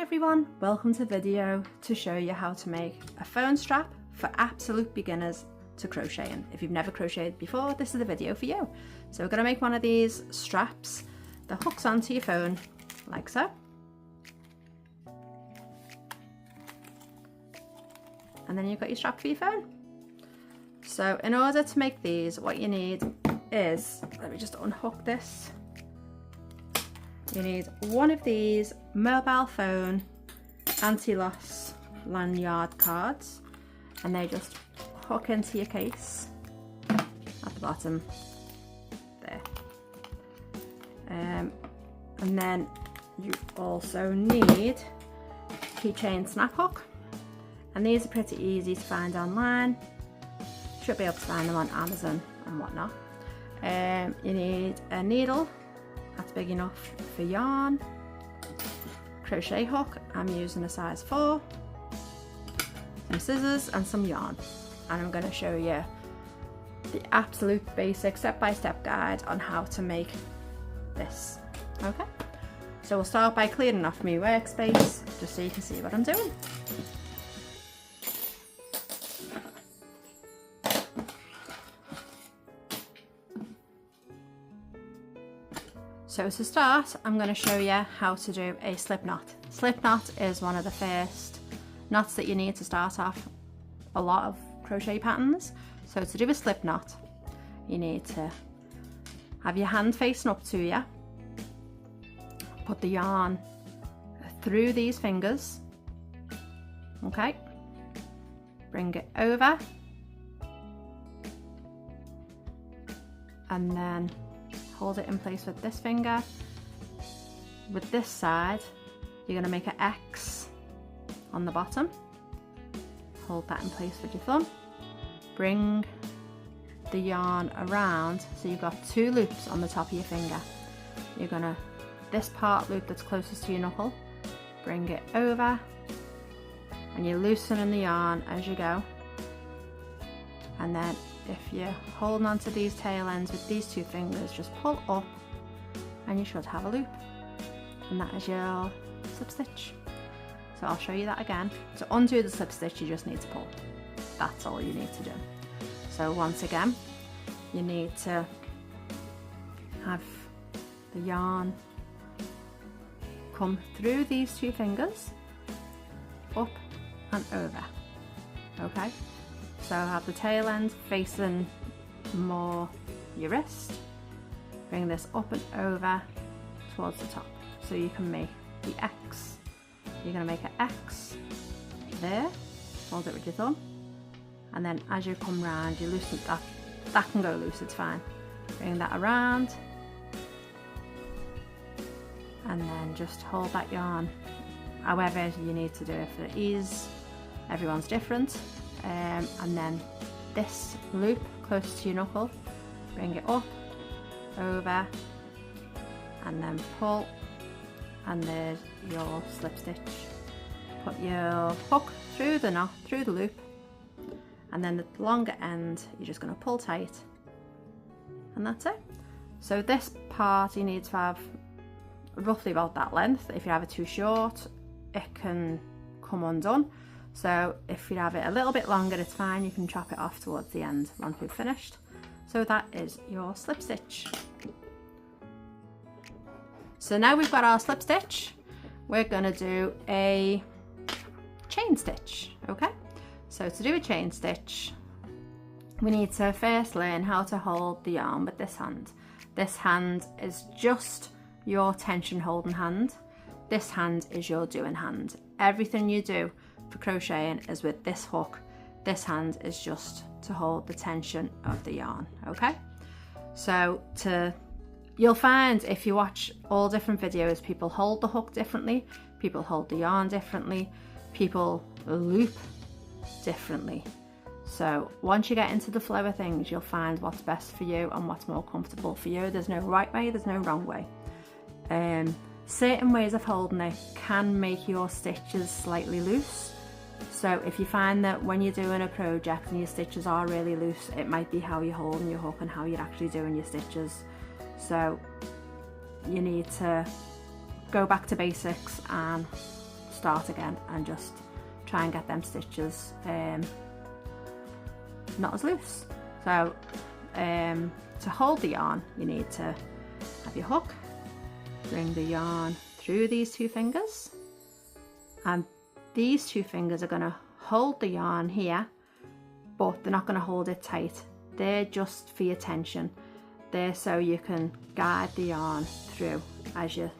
everyone, welcome to the video to show you how to make a phone strap for absolute beginners to crocheting. If you've never crocheted before, this is the video for you. So we're going to make one of these straps that hooks onto your phone like so. And then you've got your strap for your phone. So in order to make these, what you need is, let me just unhook this. You need one of these mobile phone anti-loss lanyard cards, and they just hook into your case at the bottom there. And then you also need keychain snap hook, and these are pretty easy to find online. Should be able to find them on Amazon and whatnot. You need a needle that's big enough for yarn, crochet hook, I'm using a size 4, some scissors and some yarn, and I'm going to show you the absolute basic step-by-step guide on how to make this. Okay, so we'll start by clearing off my workspace just so you can see what I'm doing. So to start, I'm going to show you how to do a slip knot. Slip knot is one of the first knots that you need to start off a lot of crochet patterns. So to do a slip knot, you need to have your hand facing up to you, put the yarn through these fingers, okay, bring it over, and then hold it in place with this finger. With this side, you're going to make an X on the bottom. Hold that in place with your thumb. Bring the yarn around so you've got 2 loops on the top of your finger. You're going to, this part loop that's closest to your knuckle, bring it over, and you're loosening the yarn as you go. And then if you're holding on to these tail ends with these 2 fingers, just pull up and you should have a loop, and that is your slip stitch. So I'll show you that again. To undo the slip stitch, you just need to pull. That's all you need to do. So once again, you need to have the yarn come through these 2 fingers, up and over, okay? So have the tail end facing more your wrist. Bring this up and over towards the top so you can make the X. You're going to make an X there, hold it with your thumb, and then as you come round you loosen that. That can go loose, it's fine. Bring that around and then just hold that yarn however you need to do it for ease. Everyone's different. And then this loop close to your knuckle, bring it up, over, and then pull, and there's your slip stitch. Put your hook through the knot, through the loop, and then the longer end you're just going to pull tight, and that's it. So this part you need to have roughly about that length. If you have it too short, it can come undone. So if you have it a little bit longer, it's fine, you can chop it off towards the end once we've finished. So that is your slip stitch. So now we've got our slip stitch, we're going to do a chain stitch, okay? So to do a chain stitch, we need to first learn how to hold the yarn with this hand. This hand is just your tension holding hand. This hand is your doing hand. Everything you do for crocheting is with this hook. This hand is just to hold the tension of the yarn, okay? So you'll find if you watch all different videos, people hold the hook differently, people hold the yarn differently, people loop differently. So once you get into the flow of things, you'll find what's best for you and what's more comfortable for you. There's no right way, there's no wrong way. Certain ways of holding it can make your stitches slightly loose. So if you find that when you're doing a project and your stitches are really loose, it might be how you're holding your hook and how you're actually doing your stitches. So you need to go back to basics and start again and just try and get them stitches not as loose. So to hold the yarn, you need to have your hook, bring the yarn through these two fingers, and these two fingers are going to hold the yarn here, but they're not going to hold it tight. They're just for your tension. They're so you can guide the yarn through as you're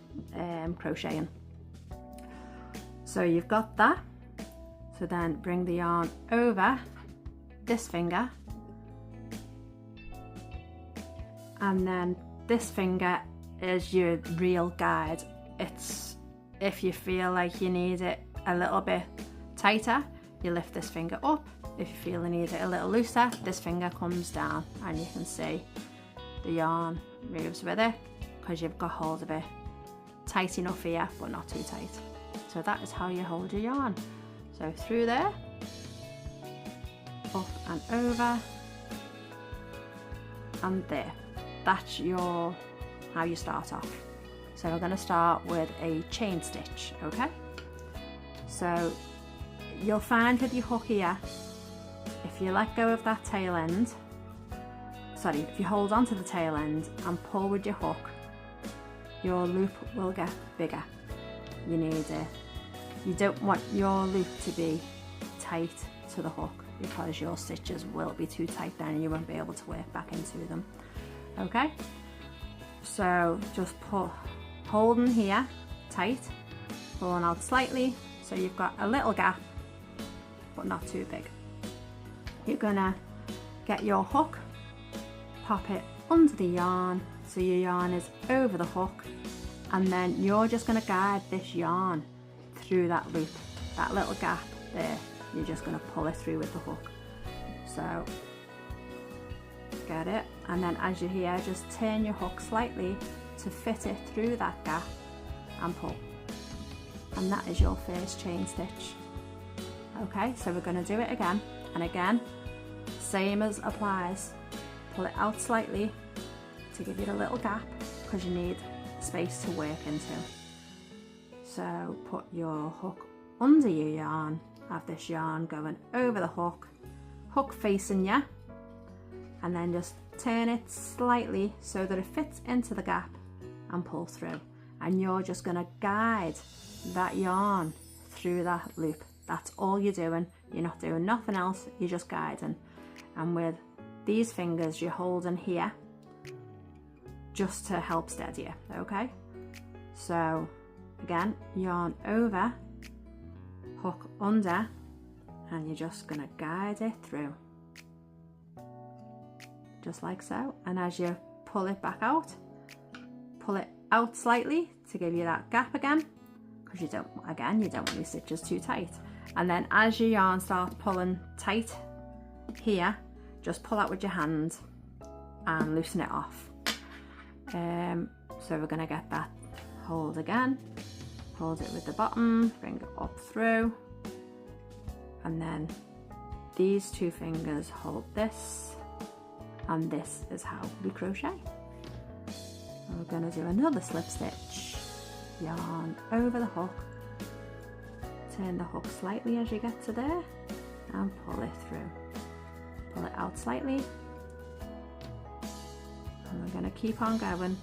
crocheting. So you've got that. So then bring the yarn over this finger, and then this finger is your real guide. It's if you feel like you need it a little bit tighter, you lift this finger up. If you feel you need it a little looser, this finger comes down, and you can see the yarn moves with it because you've got hold of it tight enough here, but not too tight. So that is how you hold your yarn. So through there, up and over, and there. That's how you start off. So we're going to start with a chain stitch, okay? So you'll find with your hook here, if you let go of that tail end, if you hold on to the tail end and pull with your hook, your loop will get bigger. You don't want your loop to be tight to the hook, because your stitches will be too tight then and you won't be able to work back into them. Okay, so just holding here tight, pulling out slightly so you've got a little gap but not too big. You're gonna get your hook, pop it under the yarn so your yarn is over the hook, and then you're just going to guide this yarn through that loop, that little gap there. You're just going to pull it through with the hook. So get it, and then as you're here, just turn your hook slightly to fit it through that gap and pull, and that is your first chain stitch. Okay, so we're going to do it again and again, same as applies. Pull it out slightly to give it a little gap because you need space to work into. So put your hook under your yarn, have this yarn going over the hook, hook facing you, and then just turn it slightly so that it fits into the gap and pull through. And you're just going to guide that yarn through that loop. That's all you're doing. You're not doing nothing else, you're just guiding. And with these fingers you're holding here just to help steady you, okay? So again, yarn over, hook under, and you're just going to guide it through. Just like so. And as you pull it back out, pull it out slightly to give you that gap again, because you don't want your stitches too tight. And then as your yarn starts pulling tight here, just pull out with your hand and loosen it off. So we're going to get that hold again, hold it with the bottom, bring it up through, and then these two fingers hold this, and this is how we crochet. And we're going to do another slip stitch, yarn over the hook, turn the hook slightly as you get to there, and pull it through. Pull it out slightly, and we're going to keep on going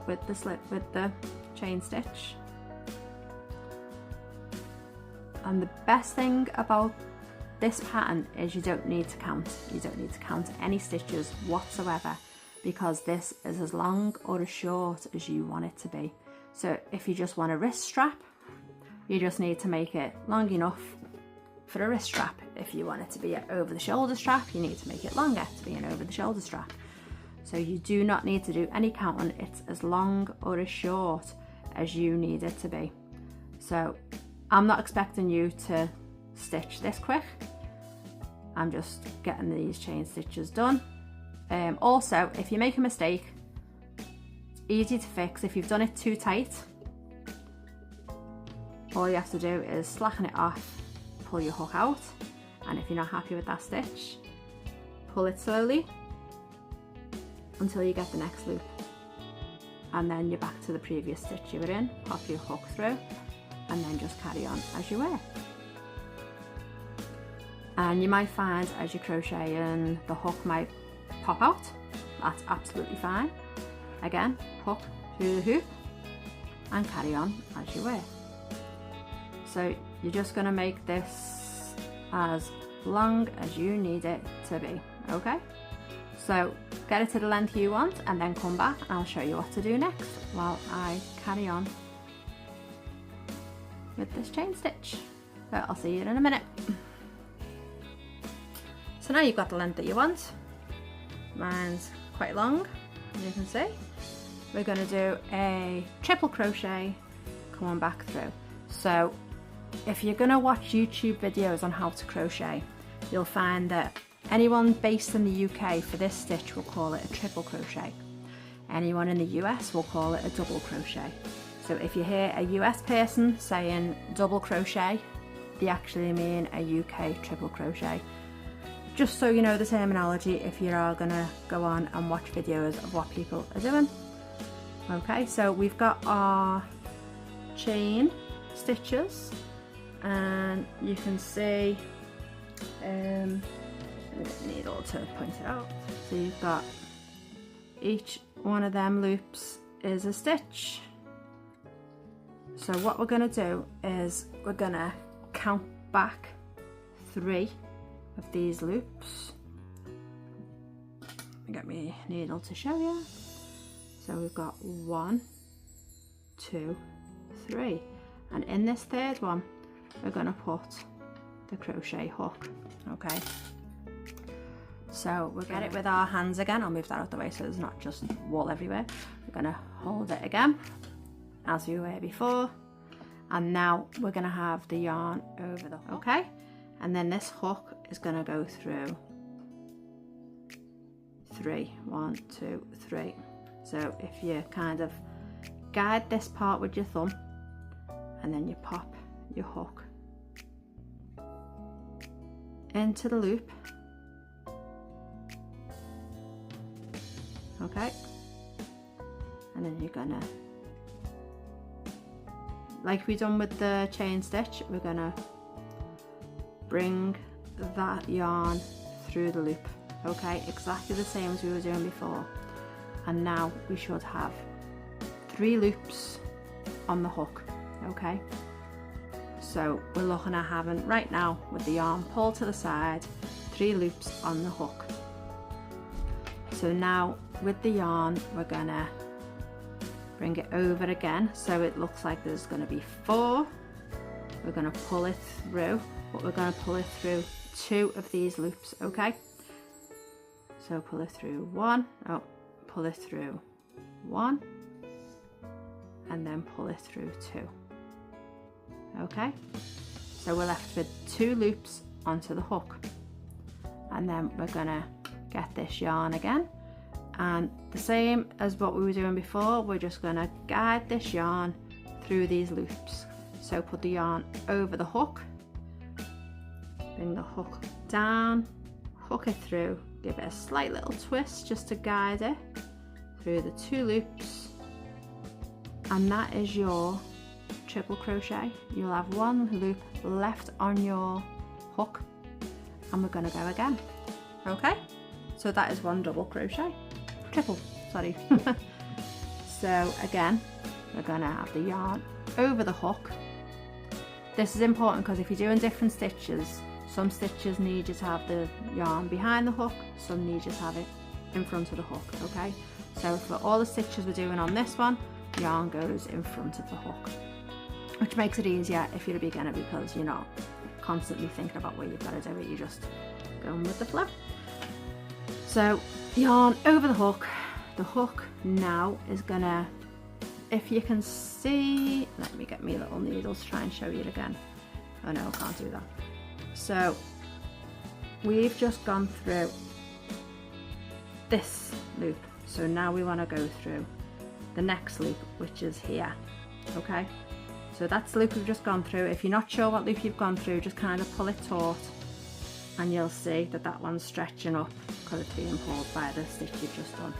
with the chain stitch. And the best thing about this pattern is you don't need to count. You don't need to count any stitches whatsoever, because this is as long or as short as you want it to be. So if you just want a wrist strap, you just need to make it long enough for a wrist strap. If you want it to be an over the shoulder strap, you need to make it longer to be an over the shoulder strap. So you do not need to do any counting. It's as long or as short as you need it to be. So I'm not expecting you to stitch this quick. I'm just getting these chain stitches done. Also, if you make a mistake, it's easy to fix. If you've done it too tight, all you have to do is slacken it off, pull your hook out, and if you're not happy with that stitch, pull it slowly until you get the next loop, and then you're back to the previous stitch you were in. Pop your hook through, and then just carry on as you work. And you might find as you're crocheting the hook might pop out. That's absolutely fine. Again, hook through the hoop and carry on as you work. So you're just going to make this as long as you need it to be, okay? So get it to the length you want and then come back and I'll show you what to do next while I carry on with this chain stitch. So I'll see you in a minute. So now you've got the length that you want. Mine's quite long, as you can see. We're going to do a triple crochet coming back through. So if you're going to watch YouTube videos on how to crochet, you'll find that anyone based in the UK for this stitch will call it a triple crochet. Anyone in the US will call it a double crochet. So if you hear a US person saying double crochet, they actually mean a UK triple crochet. Just so you know the terminology if you are going to go on and watch videos of what people are doing. Okay, so we've got our chain stitches and you can see needle to point it out. So you've got each one of them loops is a stitch. So what we're going to do is we're going to count back 3 of these loops. Get my needle to show you. So we've got 1, 2, 3, and in this third one we're going to put the crochet hook. Okay, so we'll get it with our hands again. I'll move that out the way so there's not just wool everywhere. We're going to hold it again as we were before, and now we're going to have the yarn over the hook. Okay, and then this hook is going to go through 3, 1, 2, 3. So if you kind of guide this part with your thumb and then you pop your hook into the loop, okay, and then you're gonna, like we done with the chain stitch, we're gonna bring that yarn through the loop, okay, exactly the same as we were doing before. And now we should have 3 loops on the hook, okay? So we're looking at having, right now with the yarn pulled to the side, 3 loops on the hook. So now with the yarn we're gonna bring it over again so it looks like there's gonna be 4. We're gonna pull it through, but we're gonna pull it through 2 of these loops, okay? So pull it through 1, pull it through 1 and then pull it through 2. Okay, so we're left with 2 loops onto the hook, and then we're gonna get this yarn again, and the same as what we were doing before, we're just gonna guide this yarn through these loops. So put the yarn over the hook, bring the hook down, hook it through, give it a slight little twist just to guide it through the 2 loops, and that is your triple crochet. You'll have 1 loop left on your hook, and we're going to go again. Okay, so that is 1 double crochet, triple, sorry. So again, we're going to have the yarn over the hook. This is important because if you're doing different stitches, some stitches need you to have the yarn behind the hook, some need you to have it in front of the hook, okay? So for all the stitches we're doing on this one, yarn goes in front of the hook, which makes it easier if you're a beginner because you're not constantly thinking about where you've got to do it, you're just going with the flow. So yarn over the hook now is gonna, if you can see, let me get me little needles to try and show you it again. Oh no, I can't do that. So we've just gone through this loop, so now we want to go through the next loop, which is here. Okay, so that's the loop we've just gone through. If you're not sure what loop you've gone through, just kind of pull it taut and you'll see that that one's stretching up because it's being pulled by the stitch you've just done.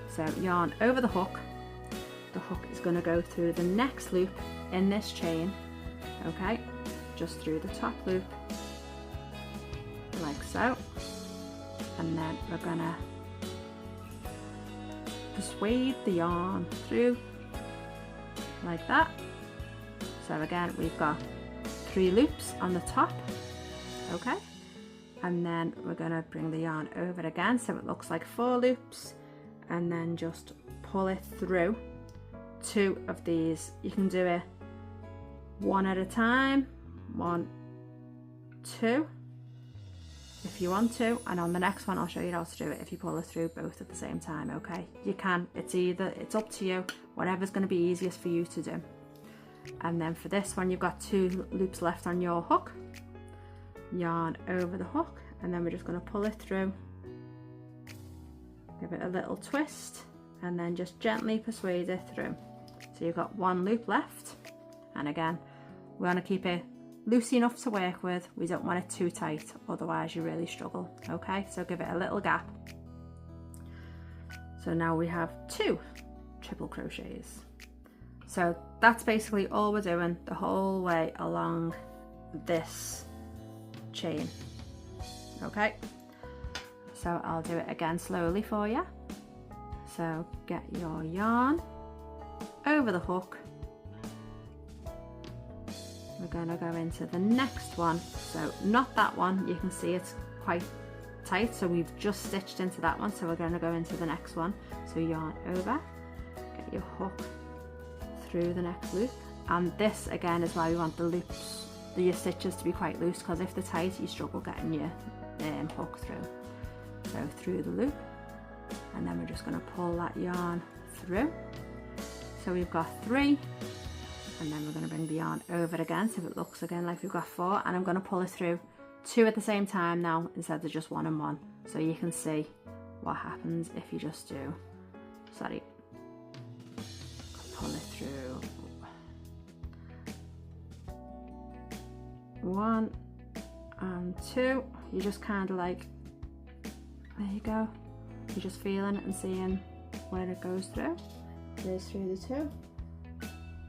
So yarn over the hook is going to go through the next loop in this chain okay, just through the top loop, like so, and then we're gonna persuade the yarn through like that. So again, we've got 3 loops on the top, okay, and then we're gonna bring the yarn over again so it looks like 4 loops, and then just pull it through 2 of these. You can do it one at a time, 1, 2 if you want to, and on the next one I'll show you how to do it if you pull it through both at the same time, okay? You can, it's up to you, whatever's going to be easiest for you to do. And then for this one, you've got 2 loops left on your hook, yarn over the hook, and then we're just going to pull it through, give it a little twist, and then just gently persuade it through. So you've got 1 loop left, and again, we want to keep it loose enough to work with. We don't want it too tight, otherwise you really struggle, okay? So give it a little gap. So now we have 2 triple crochets. So that's basically all we're doing the whole way along this chain, okay? So I'll do it again slowly for you. So get your yarn over the hook. We're going to go into the next one, so not that one, you can see it's quite tight, so we've just stitched into that one, so we're going to go into the next one. So yarn over, get your hook through the next loop, and this again is why we want the loops, your stitches to be quite loose, because if they're tight you struggle getting your hook through. So through the loop, and then we're just going to pull that yarn through. So we've got 3, and then we're going to bring the yarn over again so it looks again like we've got 4, and I'm going to pull it through 2 at the same time now instead of just 1 and 1, so you can see what happens if you just do, sorry, pull it through 1 and 2. You just kind of like, there you go, you're just feeling it and seeing where it goes through. Goes through the 2.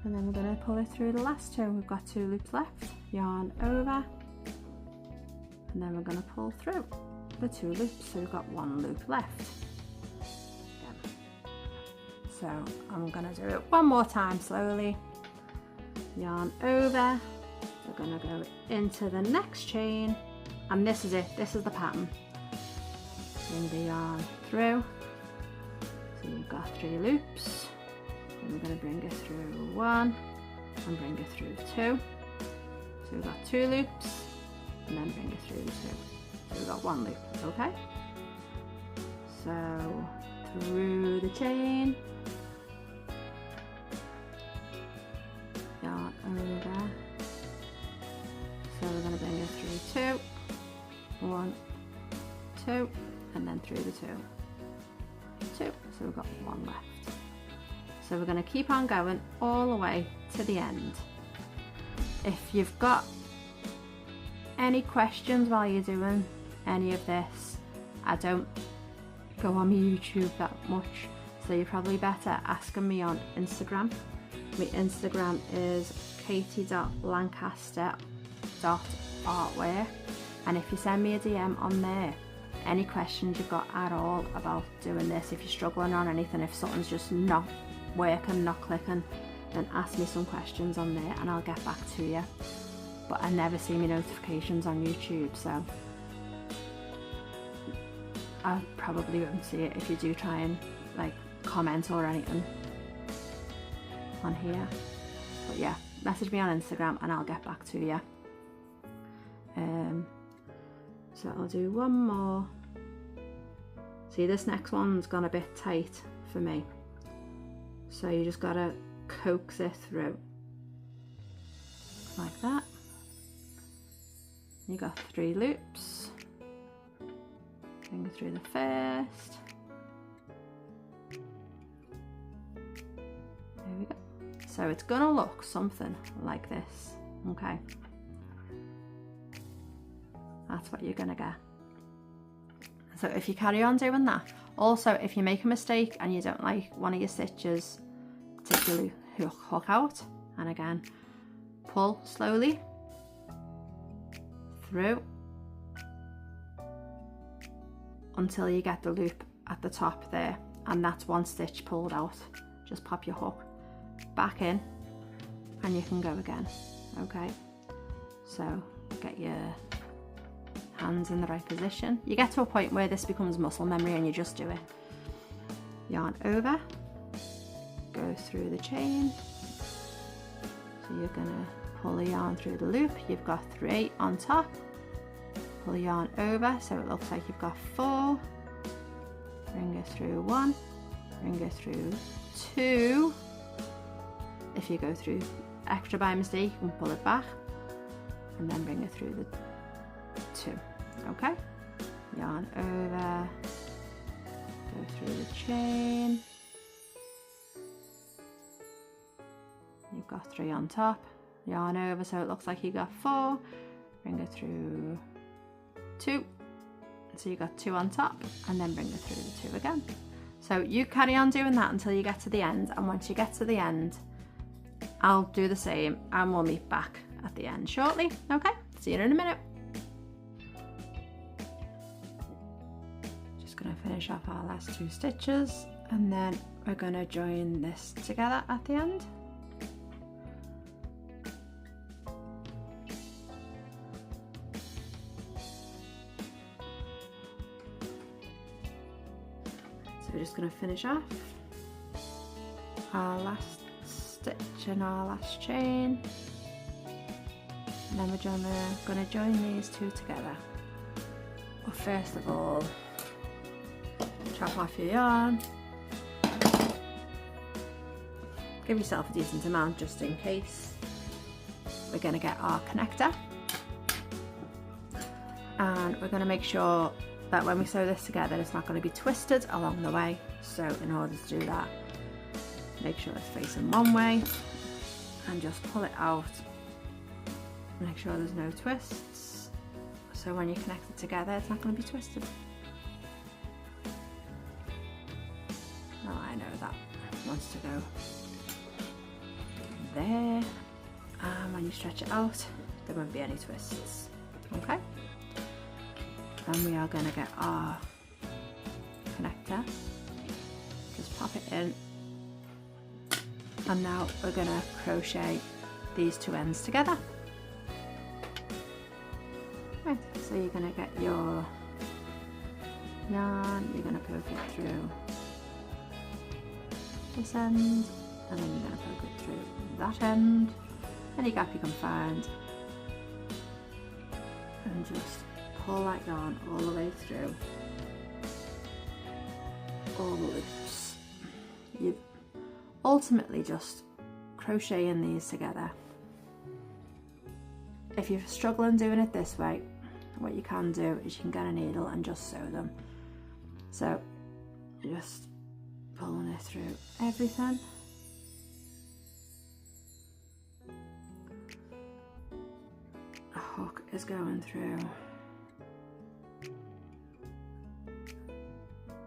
And then we're going to pull it through the last 2. We've got 2 loops left, yarn over, and then we're going to pull through the 2 loops, so we've got 1 loop left. Again. So I'm going to do it one more time slowly, yarn over, we're going to go into the next chain, and this is it, this is the pattern. Bring the yarn through, so you've got 3 loops. And we're going to bring it through 1 and bring it through 2. So we've got 2 loops and then bring it through 2. So we've got 1 loop, okay? So through the chain, yarn over. So we're going to bring it through 2, 1, 2, and then through the 2, 2. So we've got 1 left. So we're going to keep on going all the way to the end. If you've got any questions while you're doing any of this, I don't go on my YouTube that much, so you're probably better asking me on Instagram. My Instagram is katy.lancaster.artwork, and if you send me a DM on there, any questions you've got at all about doing this, if you're struggling on anything, if something's just not working, not clicking, then ask me some questions on there and I'll get back to you. But I never see my notifications on YouTube, so I probably won't see it if you do try and like comment or anything on here. But yeah, message me on Instagram and I'll get back to you. So I'll do one more. See, this next one's gone a bit tight for me, so you just gotta coax it through like that. You got 3 loops. Bring it through the first. There we go. So it's gonna look something like this, okay? That's what you're gonna get. So if you carry on doing that, also if you make a mistake and you don't like one of your stitches, take your hook out, and again pull slowly through until you get the loop at the top there, and that's one stitch pulled out. Just pop your hook back in and you can go again. Okay, so get your hands in the right position. You get to a point where this becomes muscle memory and you just do it. Yarn over, go through the chain. So you're gonna pull the yarn through the loop. You've got 3 on top. Pull yarn over so it looks like you've got 4. Bring it through 1, bring it through 2. If you go through extra by mistake, you can pull it back and then bring it through the 2. Okay, yarn over, go through the chain. You've got 3 on top, yarn over so it looks like you got 4, bring it through 2, so you got 2 on top, and then bring it through the 2 again. So you carry on doing that until you get to the end, and once you get to the end I'll do the same and we'll meet back at the end shortly. Okay, see you in a minute. Just gonna finish off our last 2 stitches and then we're gonna join this together at the end. So we're just going to finish off our last stitch in our last chain, and then we're going to join these 2 together. But first of all, chop off your yarn, give yourself a decent amount just in case. We're going to get our connector, and we're going to make sure that when we sew this together it's not going to be twisted along the way. So in order to do that, make sure it's facing one way and just pull it out. Make sure there's no twists, so when you connect it together it's not going to be twisted. Now I know that wants to go there, and when you stretch it out there won't be any twists. Okay, and we are going to get our connector, just pop it in, and now we're going to crochet these 2 ends together. Right, so you're going to get your yarn, you're going to poke it through this end, and then you're going to poke it through that end, any gap you can find, and just pull that yarn all the way through all the loops. You ultimately just crocheting these together. If you're struggling doing it this way, what you can do is you can get a needle and just sew them. So just pulling it through everything. A hook is going through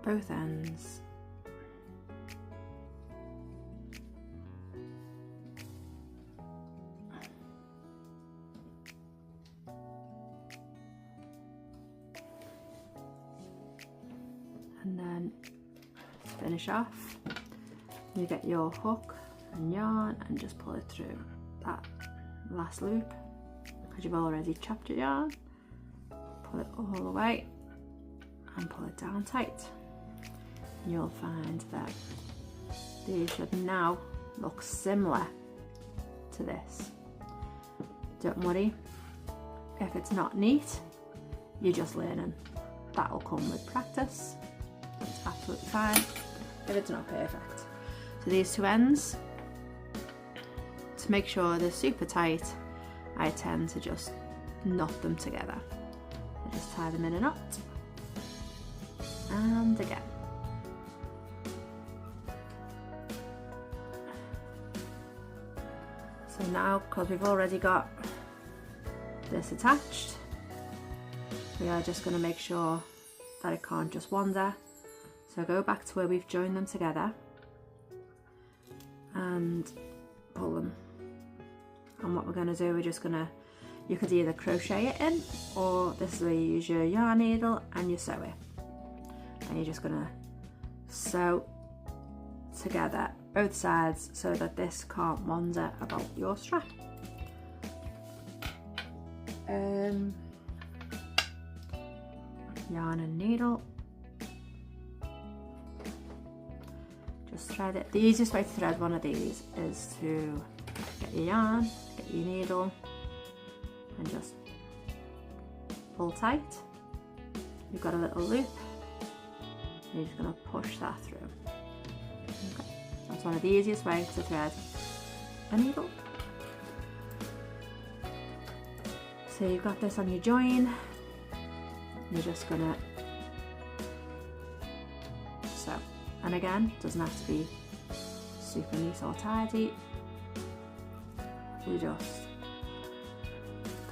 both ends. And then to finish off, you get your hook and yarn and just pull it through that last loop, because you've already chopped your yarn. Pull it all the way and pull it down tight. You'll find that these should now look similar to this. Don't worry if it's not neat, you're just learning. That'll come with practice. It's absolutely fine if it's not perfect. So these 2 ends, to make sure they're super tight, I tend to just knot them together. I just tie them in a knot, and again. So now, because we've already got this attached, we are just going to make sure that it can't just wander. So go back to where we've joined them together and pull them And what we're going to do, you could either crochet it in, or this is where you use your yarn needle and you sew it. And you're just going to sew together both sides so that this can't wander about your strap. Yarn and needle. Just thread it. The easiest way to thread one of these is to get your yarn, get your needle, and just pull tight. You've got a little loop, and you're just going to push that through. Okay. That's one of the easiest ways to thread a needle. So you've got this on your join. You're just gonna sew, and again, doesn't have to be super neat or tidy. You're just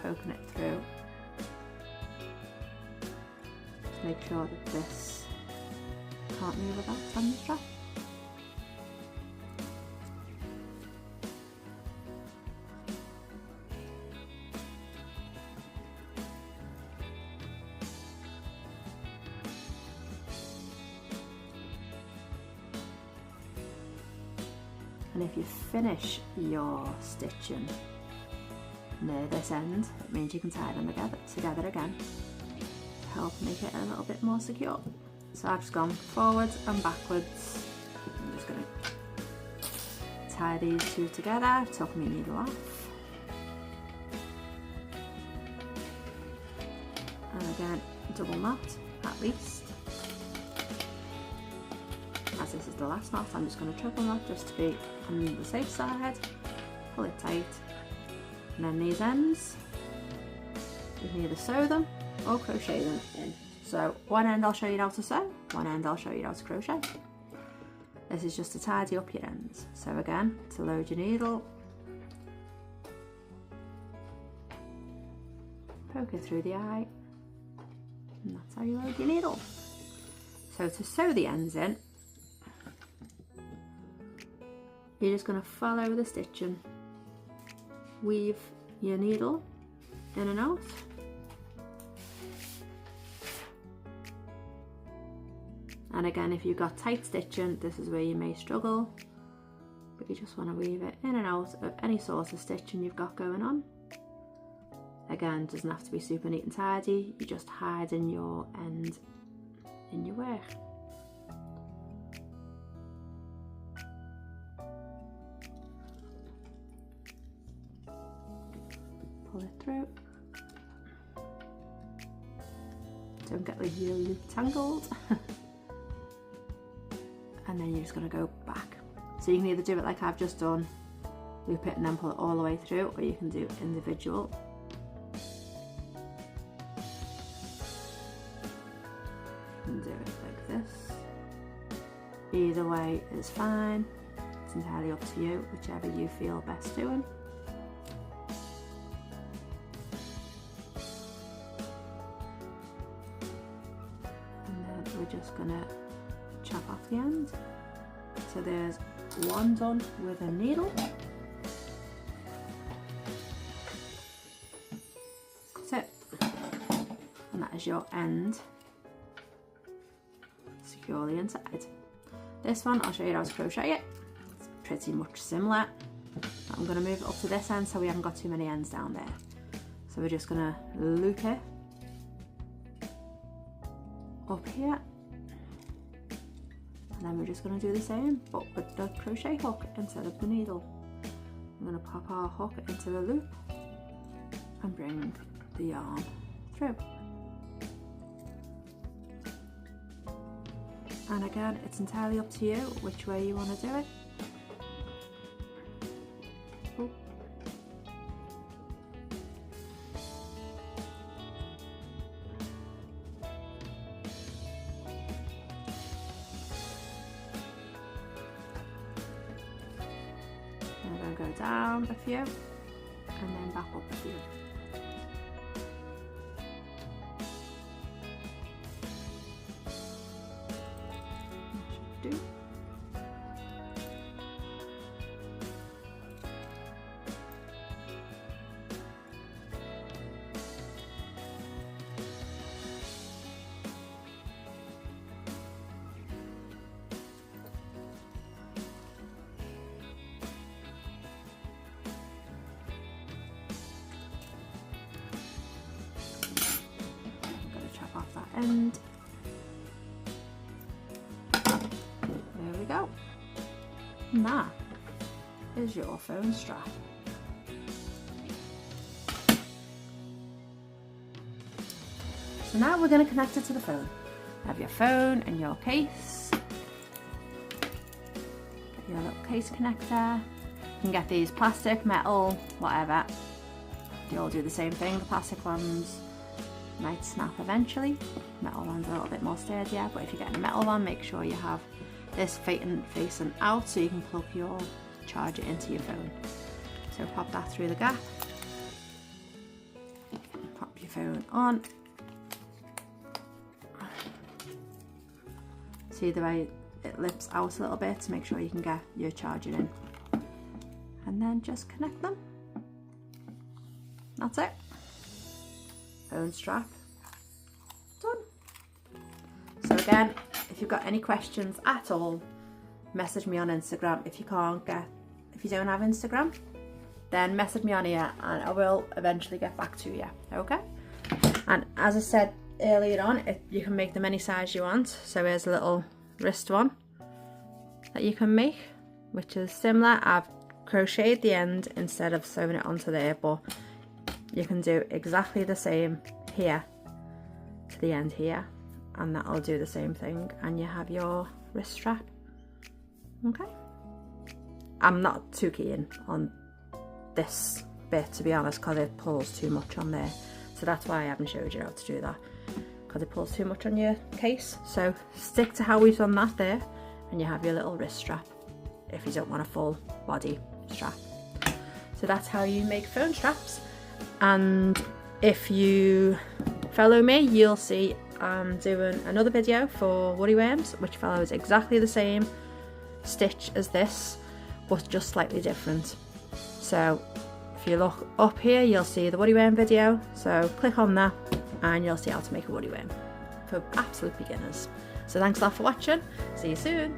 poking it through. Just make sure that this can't move about on the strap. And if you finish your stitching near this end, it means you can tie them together again to help make it a little bit more secure. So I've just gone forwards and backwards. I'm just going to tie these two together, tuck my needle off. And again, double knot at least. As this is the last knot, I'm just going to triple knot just to be on the safe side. Pull it tight, and then these ends, you can either sew them or crochet them in. So one end I'll show you how to sew, one end I'll show you how to crochet. This is just to tidy up your ends. So again, to load your needle, poke it through the eye, and that's how you load your needle. So to sew the ends in, you're just going to follow the stitching, weave your needle in and out, and again, if you've got tight stitching, this is where you may struggle, but you just want to weave it in and out of any sort of stitching you've got going on. Again, it doesn't have to be super neat and tidy, you're just hiding your end in your work. Pull it through. Don't get your loop tangled. And then you're just going to go back. So you can either do it like I've just done, loop it and then pull it all the way through, or you can do individual. And do it like this. Either way is fine. It's entirely up to you, whichever you feel best doing. We're just gonna chop off the end. So there's one done with a needle. That's it. And that is your end securely inside. This one, I'll show you how to crochet it. It's pretty much similar. I'm gonna move it up to this end so we haven't got too many ends down there. So we're just gonna loop it up here, and then we're just going to do the same but with the crochet hook instead of the needle. I'm going to pop our hook into the loop and bring the yarn through, and again, it's entirely up to you which way you want to do it. Ooh. I'm going to go down a few and then back up a few. That should do. end. There we go. And that is your phone strap. So now we're going to connect it to the phone. You have your phone and your case. Your little case connector. You can get these plastic, metal, whatever. They all do the same thing. The plastic ones might snap eventually. Metal ones are a little bit more sturdier, but if you're getting a metal one, make sure you have this facing out so you can plug your charger into your phone. So pop that through the gap. Pop your phone on. See the way it lifts out a little bit to make sure you can get your charger in. And then just connect them. That's it. Phone strap done. So again, if you've got any questions at all, message me on Instagram. If you don't have Instagram, then message me on here and I will eventually get back to you, okay? And as I said earlier on, you can make them any size you want. So here's a little wrist one that you can make, which is similar. I've crocheted the end instead of sewing it onto there, but you can do exactly the same here to the end here, and that'll do the same thing, and you have your wrist strap. Okay, I'm not too keen on this bit, to be honest, because it pulls too much on there, so that's why I haven't showed you how to do that, because it pulls too much on your case. So stick to how we've done that there, and you have your little wrist strap if you don't want a full body strap. So that's how you make phone straps. And if you follow me, you'll see I'm doing another video for woody worms, which follows exactly the same stitch as this, but just slightly different. So if you look up here, you'll see the woody worm video, so click on that and you'll see how to make a woody worm for absolute beginners. So thanks a lot for watching, see you soon.